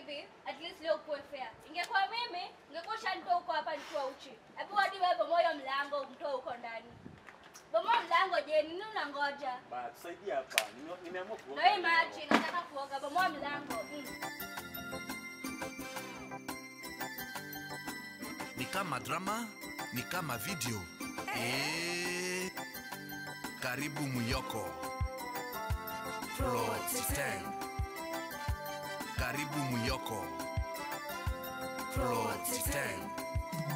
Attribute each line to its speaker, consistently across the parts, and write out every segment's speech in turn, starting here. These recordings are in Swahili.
Speaker 1: hivi, at least leo kuwe fair. Ingekuwa mimi, ningekuwa shanitoa huko hapa nikiwa uchi. Hebu hadi wewe bomoa mlango umtoe huko ndani. Bomoa mlango je, nini unangoja?
Speaker 2: Ba, tusaidie hapa. Nimeamua kuoga.
Speaker 1: Na hii maji nataka kuoga, bomoa mlango.
Speaker 3: Ni kama drama, ni kama video. Karibu Muyoko. Plot 10. Karibu Muyoko. Plot 10.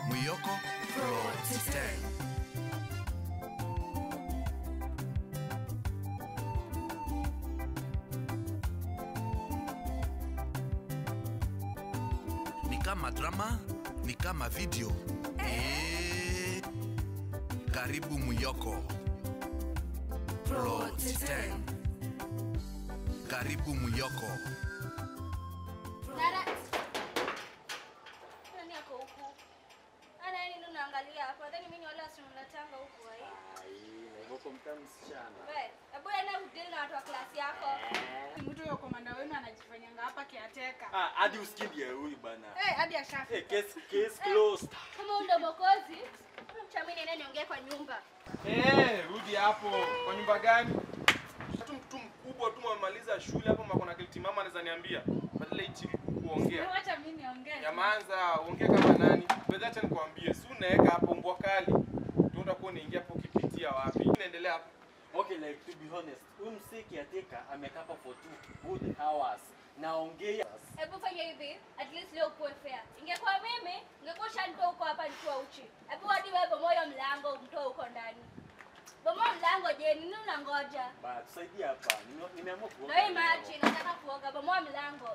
Speaker 3: Muyoko Plot 10. Ni kama drama, ni kama video. Karibu Muyoko Plot 10. Karibu Muyoko.
Speaker 1: Dada. Nani yako huku? Ana nini unaangalia hapa? Nadhani mimi ni wale wasimlatanga huku hai.
Speaker 2: Na hivyo mtamu msichana.
Speaker 1: Wewe, hebu enda udili na watu wa klasi yako.
Speaker 4: Mtu yule komanda wenu anajifanyanga hapa kiateka.
Speaker 2: Hadi usikidie huyu bana.
Speaker 4: Hadi ashafi.
Speaker 2: Case closed.
Speaker 1: Kama ndo mokozi, mchamini nene niongee kwa nyumba.
Speaker 5: Rudi hapo. Kwa nyumba gani? Mtu mkubwa tu amemaliza shule hapo makona kiliti mama anaweza niambia. Badala hichi kuongea.
Speaker 4: Acha mimi niongee.
Speaker 5: Yamanza, ongea kama nani? Wewe acha nikwambie, si unaweka hapo mbwa kali. Tunaenda kuona ingia hapo kipitia wapi. Inaendelea hapo.
Speaker 2: Okay, like to be honest, msiki ateka amekaa hapa for 2 good hours. Naongea.
Speaker 1: Hebu fanya hivi, at least leo kuwe fair. Ingekuwa mimi, ningekuwa shanitoa huko hapa nikiwa uchi. Hebu hadi wewe bomoa mlango umtoe huko ndani. Bomoa mlango je, nini unangoja?
Speaker 2: Ba, tusaidie hapa. Nimeamua kuoga.
Speaker 1: Na hii maji nataka kuoga, bomoa mlango.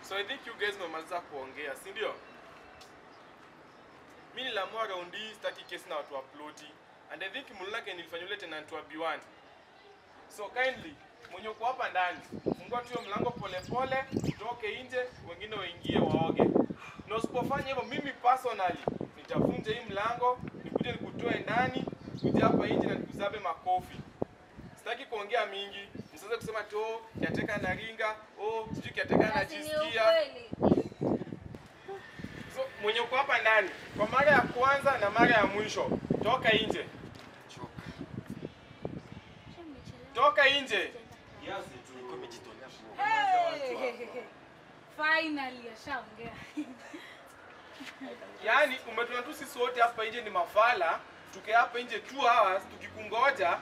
Speaker 5: So I think you guys mmemaliza kuongea, si ndio? Mimi nilamua round hii sitaki kesi na watu wa ploti. And I think mulake nilifanya ule tenant wa B1. So kindly, mwenye uko hapa ndani, fungua tu hiyo mlango pole pole, utoke nje, wengine waingie waoge. Na usipofanya hivyo mimi personally nitavunja hii mlango, nikuje nikutoe ndani, kuja hapa nje na nikuzabe makofi. Sitaki kuongea mingi. Msianze kusema tu kiateka na ringa, sijui kiateka anajisikia. So mwenye uko hapa ndani, kwa mara ya kwanza na mara ya mwisho, toka nje. Toka nje.
Speaker 2: Kiasi tu niko nimejitolea
Speaker 4: Finally ashaongea.
Speaker 5: Yaani umetuna tu sisi wote hapa nje ni mafala, tuke hapa nje 2 hours tukikungoja.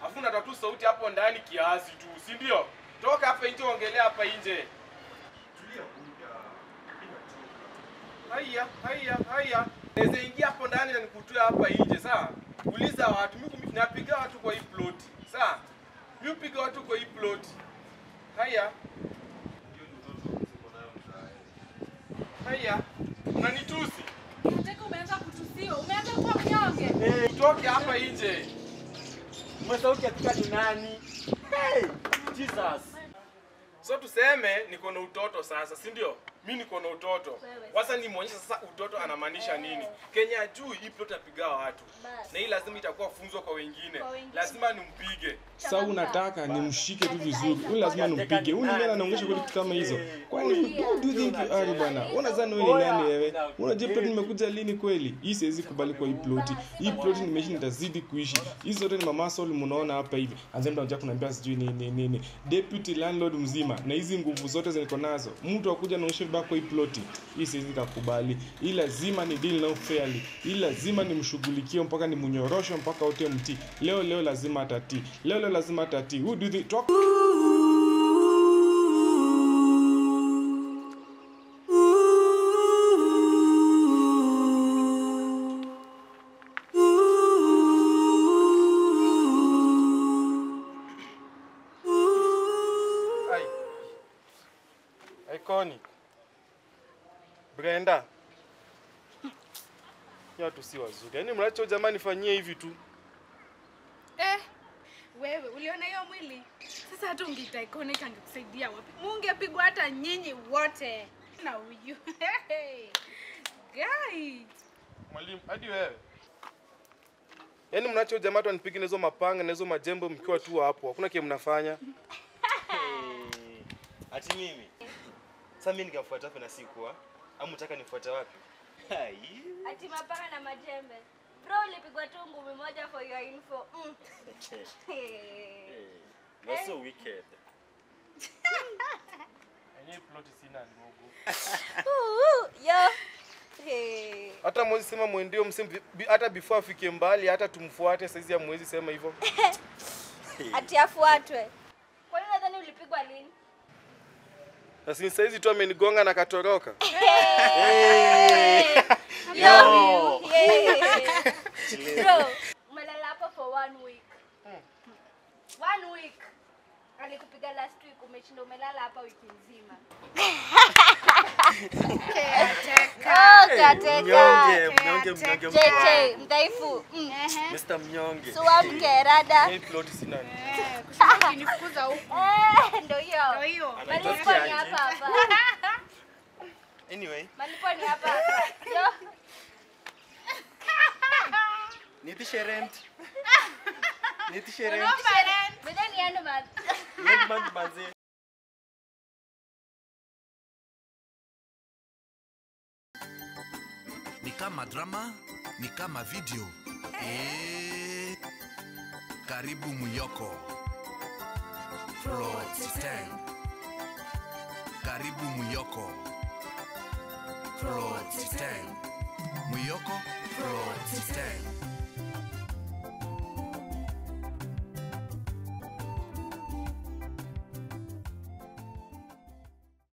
Speaker 5: Afu natatu sauti hapo ndani kiasi tu, si ndio? Toka hapa nje ongelea hapa nje. Tulia kuja. Haya. Naweza ingia hapo ndani na nikutoe hapa nje, sawa? Uliza watu, mimi napiga watu kwa hii plot. Sawa? Mimi piga watu kwa hii plot. Haya. Unanitusi?
Speaker 4: Unataka umeanza kutusio. Umeanza kuwa mnyonge.
Speaker 5: Utoke hapa nje.
Speaker 2: Umesauti atika ni nani? Hey, Jesus.
Speaker 5: So tuseme niko na utoto sasa, si ndio? Mimi niko na utoto. Sasa nimuonyesha sasa utoto anamaanisha nini. Kenya juu hii plot napiga watu. Na hii lazima itakuwa funzo kwa wengine. Lazima nimpige.
Speaker 6: Sasa unataka nimshike tu vizuri. Huyu lazima nimpige. Huyu ndiye anaongesha kwa kitu kama hizo. Kwani who do you think you are bwana? Unadhani wewe ni nani wewe? Unajua plot nimekuja lini kweli? Hii siwezi kubali kwa hii plot. Hii plot nimeishi nitazidi kuishi. Hizo zote ni mama soul mnaona hapa hivi. Anzemba unataka kuniambia sijui nini. Deputy landlord mzima na hizi nguvu zote ziniko nazo. Mtu akuja anaonyesha vibaya kwa hii plot. Hii siwezi kukubali. Hii lazima ni deal now fairly. Hii lazima nimshughulikie mpaka nimnyoroshe mpaka wote mti. Leo lazima atati. Leo lazima atati. Who do they talk?
Speaker 5: Iconic. Brenda. Watu si wazuri. Yaani mnacho jamani fanyie hivi tu.
Speaker 4: Wewe uliona hiyo mwili? Sasa hata ungeita Iconic angekusaidia wapi? Mungepigwa hata nyinyi wote. Na huyu. Guys.
Speaker 5: Mwalimu, hadi wewe. Yaani mnacho jamaa tu anipige na hizo mapanga na hizo majembo mkiwa tu hapo. Hakuna kile mnafanya.
Speaker 2: Ati mimi.
Speaker 7: Sasa mimi ningefuata wapi na sikuwa? Au mtaka nifuate wapi?
Speaker 1: Ati mapaka na majembe. Bro, ulipigwa tu ngumi moja for your info.
Speaker 2: Not so wicked.
Speaker 5: Yenye plot sina ndugu.
Speaker 1: Yo.
Speaker 7: Hata mwezi sema mwendio msimu hata before afike mbali hata tumfuate saizi ya mwezi sema hivyo.
Speaker 1: Ati afuatwe. Kwa nini nadhani ulipigwa lini?
Speaker 7: Sasa saizi tu amenigonga na katoroka.
Speaker 1: Yo. Bro, umelala hapa for 1 week. 1 week. Alikupiga last week, umeshinda umelala hapa wiki nzima.
Speaker 2: Mnyonge.
Speaker 1: JJ, mdhaifu.
Speaker 2: Mr. Mnyonge.
Speaker 1: Suwa mkerada.
Speaker 7: Hii plot sina.
Speaker 4: Kushinda kinifukuza huko.
Speaker 1: Ndio hiyo.
Speaker 4: Ndio hiyo.
Speaker 1: Malipo ni hapa hapa.
Speaker 7: Anyway,
Speaker 1: Malipo ni hapa hapa. Yo.
Speaker 2: Nitishe rent.
Speaker 1: Beda ni ando man.
Speaker 2: Rent manzi.
Speaker 3: Ni kama drama, ni kama video. Karibu Muyoko. Plot 10. Karibu Muyoko. Plot 10. Muyoko Plot 10.